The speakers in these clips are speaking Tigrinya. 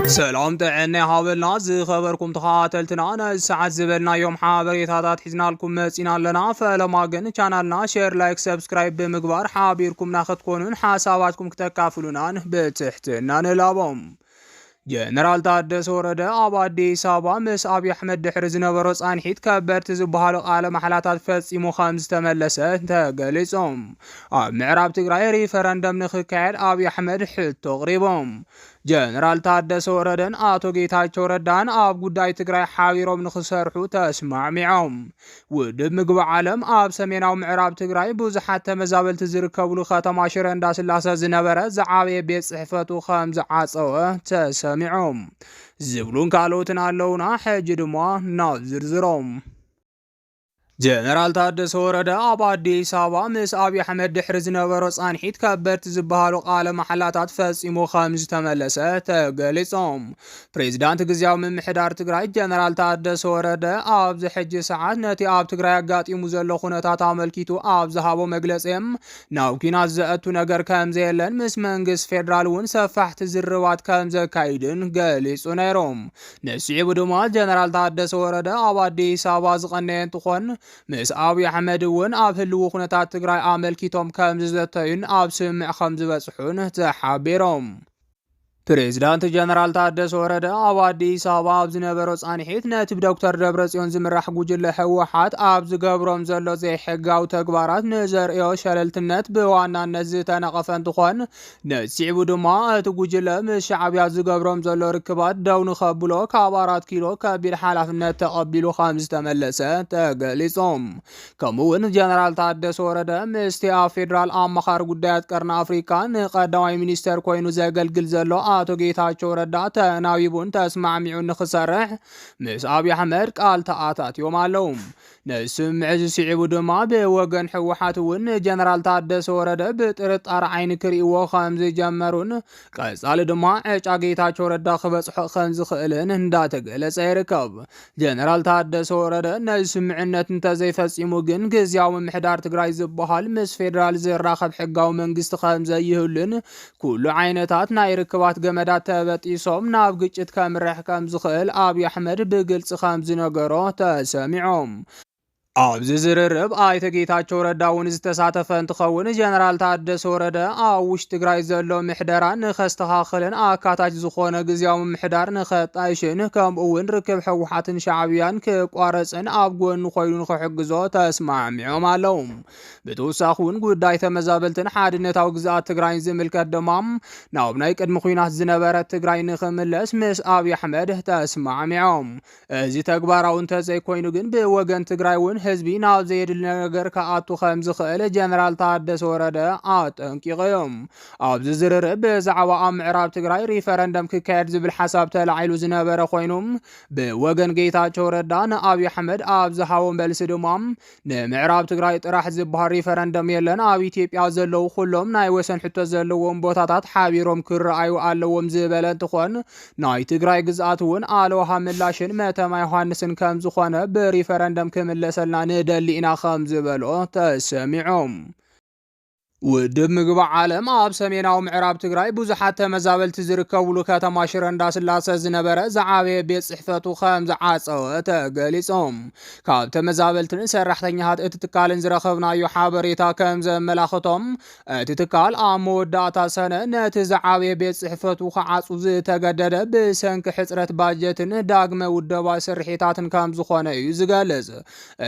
سلام دعنا هابلنا زي خبركم تخاتلتنا أنا الساعات زبلنا يوم حابريتات حزنا لكم مسينا لنا فلما قن چانلنا شير لايك سبسكرايب بمقبار حابيركم ناخدكونون حساباتكم كتكافلونان بتحتنا نلابم جنرال تادس ورده ኣብ አዲስ አበባ ምስ አብይ አሕመድ ድሕሪ ዝነበሮ ጻንሒት ከበድቲ ዝበሃሉ ቃለ መሓላታት ፈጺሙ ከም ዝተመለሰ ተገሊጾም ኣብ ምዕራብ ትግራይ ሪፈረንደም ንኽካየድ አብይ አሕመድ ሕቶ ቅሪቦም ጀነራል ታደሰ ወረደን አቶ ጌታቸው ረዳን ኣብ ጉዳይ ትግራይ ሓቢሮም ንኽሰርሑ ተስማዕሚዖም ውድብ ምግቢ ዓለም ኣብ ሰሜናዊ ምዕራብ ትግራይ ብዙሓት ተመዛበልቲ ዝርከብሉ ከተማ ሽረ እንዳስላሴ ዝነበረ ዝዓበየ ቤት ጽሕፈቱ ከም ዝዓፀወ ተሰሚዖም ዝብሉን ካልኦትን ኣለውና ሕጂ ድማ ናብ ዝርዝሮም ጀነራል ታደሰ ወረደ ኣብ አዲስ አበባ ምስ አብይ አሕመድ ድሕሪ ዝነበሮ ጻንሒት ከበድቲ ዝበሃሉ ቃለ መሓላታት ፈጺሙ ከም ዝተመለሰ ተገሊጾም ፕሬዝዳንት ግዝያዊ ምምሕዳር ትግራይ ጀነራል ታደሰ ወረደ ኣብ ዝሕጂ ሰዓት ነቲ ኣብ ትግራይ ኣጋጢሙ ዘሎ ኩነታት ኣመልኪቱ ኣብ ዝሃቦ መግለጺም ናብ ኩናት ዘእቱ ነገር ከም ዘየለን ምስ መንግስቲ ፌደራል እውን ሰፋሕቲ ዝርባት ከም ዘካይድን ገሊጹ ነይሮም ነሲዑ ድማ ጀነራል ታደሰ ወረደ ኣብ አዲስ አበባ ዝቐነየ እንትኾን ምስ አብይ አሕመድ እውን ኣብ ህልው ኩነታት ትግራይ ኣመልኪቶም ከም ዝዘተዩን ኣብ ስምዕ ከም ዝበጽሑን ተሓቢሮም ፕሬዝዳንት ጀነራል ታደሰ ወረደ ኣብ አዲስ አበባ ኣብ ዝነበሮ ጻንሒት ነቲ ዶክተር ደብረጽዮን ዝምራሕ ጉጅለ ህወሓት ኣብ ዝገብሮም ዘሎ ዘይሕጋዊ ተግባራት ንዘርእዮ ሸለልትነት ብዋናነት ዝተነቐፈ እንትኾን ነሲዕቡ ድማ እቲ ጉጅለ ምስ ሻዕብያ ዝገብሮም ዘሎ ርክባት ደው ንኸብሎ ካብ 4 ኪሎ ከቢድ ሓላፍነት ተቐቢሉ ከም ዝተመለሰ ተገሊጾም ከምኡውን ጀነራል ታደሰ ወረደ ምስቲ ኣብ ፌደራል ኣመኻሪ ጉዳያት ቀርኒ ኣፍሪካ ንቀዳማይ ሚኒስተር ኮይኑ ዘገልግል ዘሎ አቶ ጌታቸው ረዳ ተናዊቡን ተስማዕሚዑን ንኽሰርሕ ምስ አብይ አሕመድ ቃል ተኣታትዮም ኣለዉ ነስምዕ ዝስዒቡ ድማ ብወገን ህወሓት እውን ጀነራል ታደሰ ወረደ ብጥርጣር ዓይኒ ክሪእዎ ከም ዝጀመሩን ቀጻሊ ድማ ዕጫ ጌታቸው ረዳ ክበጽሖ ከም ዝኽእልን እንዳተገለጸ ይርከብ ጀነራል ታደሰ ወረደ ነዚ ስምዕነት እንተዘይፈጺሙ ግን ግዝያዊ ምምሕዳር ትግራይ ዝበሃል ምስ ፌደራል ዝራኸብ ሕጋዊ መንግስቲ ከም ዘይህሉን ኩሉ ዓይነታት ናይ ርክባት ገመዳት ተበጢሶም ናብ ግጭት ከምርሕ ከም ዝኽእል አብይ አሕመድ ብግልጽ ከም ዝነገሮ ተሰሚዖም ኣብዚ ዝርርብ ኣይተ ጌታቸው ረዳ እውን ዝተሳተፈ እንትኸውን ጀነራል ታደሰ ወረደ ኣብ ውሽጢ ትግራይ ዘሎ ምሕደራ ንኸስተኻኽልን ኣካታች ዝኾነ ግዝያዊ ምሕዳር ንኸጣይሽን ከምኡ እውን ርክብ ህወሓትን ሻዕብያን ክቋረፅን ኣብ ጎኑ ኮይኑ ንኽሕግዞ ተስማዕሚዖም ኣለዉ ብተወሳኺ እውን ጉዳይ ተመዛበልትን ሓድነታዊ ግዝኣት ትግራይን ዝምልከት ድማ ናብ ናይ ቅድሚ ኩናት ዝነበረት ትግራይ ንኽምለስ ምስ አብይ አሕመድ ተስማዕሚዖም እዚ ተግባራዊ እንተዘይኮይኑ ግን ብወገን ትግራይ እውን ህዝቢ ናብ ዘየድል ነገር ከኣቱ ከም ዝኽእል ጀነራል ታደሰ ወረደ ኣጠንቂቖም ኣብዚ ዝርርብ ብዛዕባ ኣብ ምዕራብ ትግራይ ሪፈረንደም ክካየድ ዝብል ሓሳብ ተላዒሉ ዝነበረ ኮይኑ ብወገን ጌታቸው ረዳ ንአብይ አሕመድ ኣብ ዝሃቦ መልሲ ድማ ንምዕራብ ትግራይ ጥራሕ ዝበሃል ሪፈረንደም የለን ኣብ ኢትዮጵያ ዘለው ኩሎም ናይ ወሰን ሕቶ ዘለዎም ቦታታት ሓቢሮም ክረኣዩ ኣለዎም ዝበለ እንትኾን ናይ ትግራይ ግዝኣት እውን ኣለውሃ ምላሽን መተማ ዮሃንስን ከም ዝኾነ ብሪፈረንደም ክምለሰልና ንደሊ ኢና ከም ዝበሎ ተሰሚዖም ውድብ ምግቢ ዓለም ኣብ ሰሜናዊ ምዕራብ ትግራይ ብዙሓት ተመዛበልቲ ዝርከብሉ ከተማ ሽረ እንዳስላሴ ዝነበረ ዝዓበየ ቤት ጽሕፈቱ ከም ዝዓፀወ ተገሊጾም ካብ ተመዛበልትን ሰራሕተኛታት እቲ ትካልን ዝረኸብናዮ ሓበሬታ ከም ዘመላኽቶም እቲ ትካል ኣብ መወዳእታ ሰነ ነቲ ዝዓበየ ቤት ጽሕፈቱ ክዓፁ ዝተገደደ ብሰንኪ ሕፅረት ባጀትን ዳግመ ውደባ ስርሒታትን ከም ዝኾነ እዩ ዝገልጽ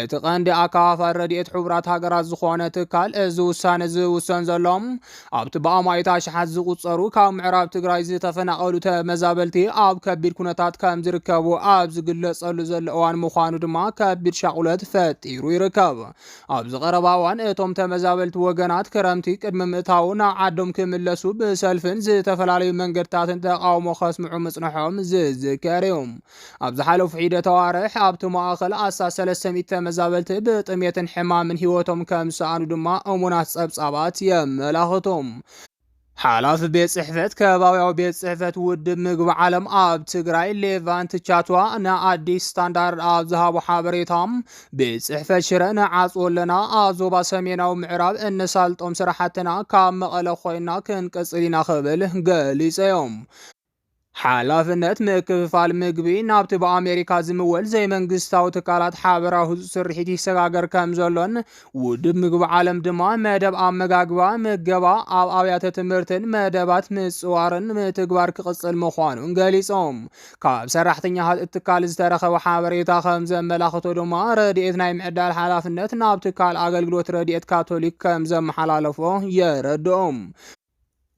እቲ ቀንዲ ኣካፋፋይ ረድኤት ሕቡራት ሃገራት ዝኾነ ትካል እዚ ውሳነ ዝውሰን ዘሎም ኣብቲ ብኣማይታ ሸሓት ዝቁፀሩ ካብ ምዕራብ ትግራይ ዝተፈናቐሉ ተመዛበልቲ ኣብ ከቢድ ኩነታት ከም ዝርከቡ ኣብ ዝግለጸሉ ዘሎ እዋን ምዃኑ ድማ ከቢድ ሻቁለት ፈጢሩ ይርከብ ኣብ ዝቐረባ እዋን እቶም ተመዛበልቲ ወገናት ክረምቲ ቅድሚ ምእታው ናብ ዓዶም ክምለሱ ብሰልፍን ዝተፈላለዩ መንገድታትን ተቃውሞ ከስምዑ ምጽንሖም ዝዝከር እዩ ኣብ ዝሓለፉ ሒደት ኣዋርሕ ኣብቲ ማእኸል ኣሳስ 300 ተመዛበልቲ ብጥሜትን ሕማምን ህይወቶም ከም ዝሰኣኑ ድማ እሙናት ጸብጻባት የመላኽቶም ሓላፊ ቤት ጽሕፈት ከባቢያዊ ቤት ጽሕፈት ውድብ ምግቢ ዓለም ኣብ ትግራይ ሌቫንት ቻትዋ ንኣዲስ ስታንዳርድ ኣብ ዝሃቦ ሓበሬታም ቤት ጽሕፈት ሽረ ንዓጽዎ ኣለና ኣብ ዞባ ሰሜናዊ ምዕራብ እነሳልጦም ስራሕትና ካብ መቐለ ኮይና ክንቅጽል ኢና ክብል ገሊጾም። ሓላፍነት ምክፍፋል ምግቢ ናብቲ ብኣሜሪካ ዝምወል ዘይመንግስታዊ ትካላት ሓበራዊ ስርሒት ይሰጋገር ከም ዘሎን ውድብ ምግቢ ዓለም ድማ መደብ ኣመጋግባ ምገባ ኣብ ኣብያተ ትምህርትን መደባት ምጽዋርን ምትግባር ክቕጽል ምዃኑን ገሊጾም። ካብ ሰራሕተኛታት እትካል ዝተረኸበ ሓበሬታ ከም ዘመላኽቶ ድማ ረድኤት ናይ ምዕዳል ሓላፍነት ናብ ትካል ኣገልግሎት ረድኤት ካቶሊክ ከም ዘመሓላለፎ የረድኦም።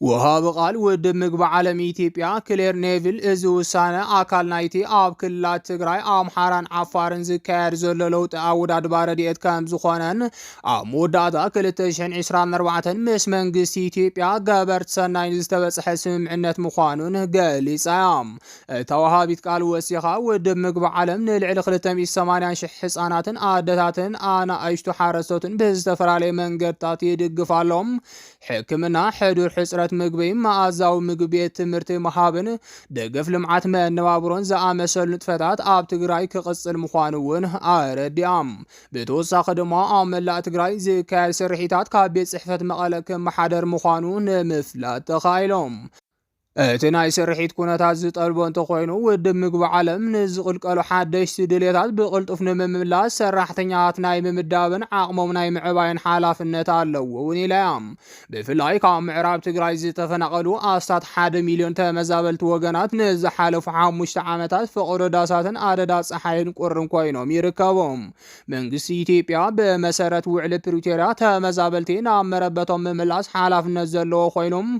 ወሃብ ቃል ውድብ ምግቢ ዓለም ኢትዮጵያ ክሌር ኔቪል እዚ ውሳነ ኣካል ናይቲ ኣብ ክልላት ትግራይ ኣምሓራን ዓፋርን ዝካየድ ዘሎ ለውጢ ኣወዳድባ ረድኤት ከም ዝኾነን ኣብ መወዳእታ 2024 ምስ መንግስቲ ኢትዮጵያ ገበርቲ ሰናይ ዝተበፅሐ ስምምዕነት ምዃኑን ገሊጻ እያ። እታ ወሃቢት ቃል ወሲኻ ውድብ ምግቢ ዓለም ንልዕሊ 280,000 ህፃናትን ኣደታትን ኣናእሽቱ ሓረስቶትን ብዝተፈላለየ መንገድታት ይድግፋሎም ሕክምና ሕዱር ሕፅረት ምግቢ መኣዛዊ ምግቢ ቤት ትምህርቲ መሃብን ደገፍ ልምዓት መነባብሮን ዝኣመሰሉ ንጥፈታት ኣብ ትግራይ ክቕጽል ምዃኑ እውን ኣረዲኦም። ብተወሳኺ ድማ ኣብ መላእ ትግራይ ዝካየድ ስርሒታት ካብ ቤት ጽሕፈት መቐለ ክመሓደር ምዃኑ ንምፍላጥ ተኻኢሎም። እቲ ናይ ስርሒት ኩነታት ዝጠልቦ እንተኮይኑ ውድብ ምግቢ ዓለም ንዝቕልቀሉ ሓደሽቲ ድሌታት ብቕልጡፍ ንምምላስ ሰራሕተኛታት ናይ ምምዳብን ዓቕሞም ናይ ምዕባይን ሓላፍነት ኣለዎ እውን ኢላ እያ። ብፍላይ ካብ ምዕራብ ትግራይ ዝተፈናቐሉ ኣስታት 1 ሚልዮን ተመዛበልቲ ወገናት ንዝሓለፉ 5 ዓመታት ፍቕዶ ዳሳትን ኣደዳ ፀሓይን ቁርን ኮይኖም ይርከቦም። መንግስቲ ኢትዮጵያ ብመሰረት ውዕሊ ፕሪቶርያ ተመዛበልቲ ናብ መረበቶም ምምላስ ሓላፍነት ዘለዎ ኮይኖም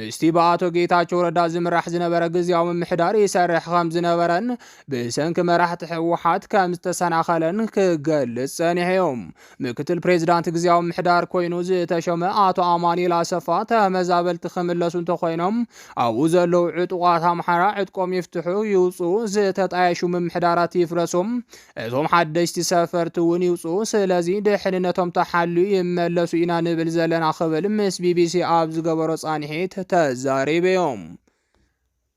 ምስቲ ብኣቶ ጌታቸው ረዳ ዝምራሕ ዝነበረ ግዚያዊ ምምሕዳር ይሰርሕ ከም ዝነበረን ብሰንኪ መራሕቲ ሕወሓት ከም ዝተሰናኸለን ክገልጽ ጸኒሖም። ምክትል ፕሬዚዳንት ግዚያዊ ምምሕዳር ኮይኑ ዝተሾመ ኣቶ ኣማኑኤል ኣሰፋ ተመዛበልቲ ክምለሱ እንተኮይኖም ኣብኡ ዘለው ዕጡቃት ኣምሓራ ዕጥቆም ይፍትሑ ይውፅኡ፣ ዝተጣየሹ ምምሕዳራት ይፍረሶም፣ እቶም ሓደሽቲ ሰፈርቲ እውን ይውፅኡ፣ ስለዚ ድሕንነቶም ተሓልዩ ይመለሱ ኢና ንብል ዘለና ክብል ምስ ቢቢሲ ኣብ ዝገበሮ ጻኒሒት ተዛሪቦም።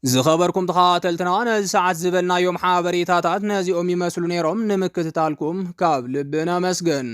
ዝኸበርኩም ተኸታተልትና ነዚ ሰዓት ዝበልናዮም ሓበሬታታት ነዚኦም ይመስሉ ነይሮም። ንምክትታልኩም ካብ ልብና መስገን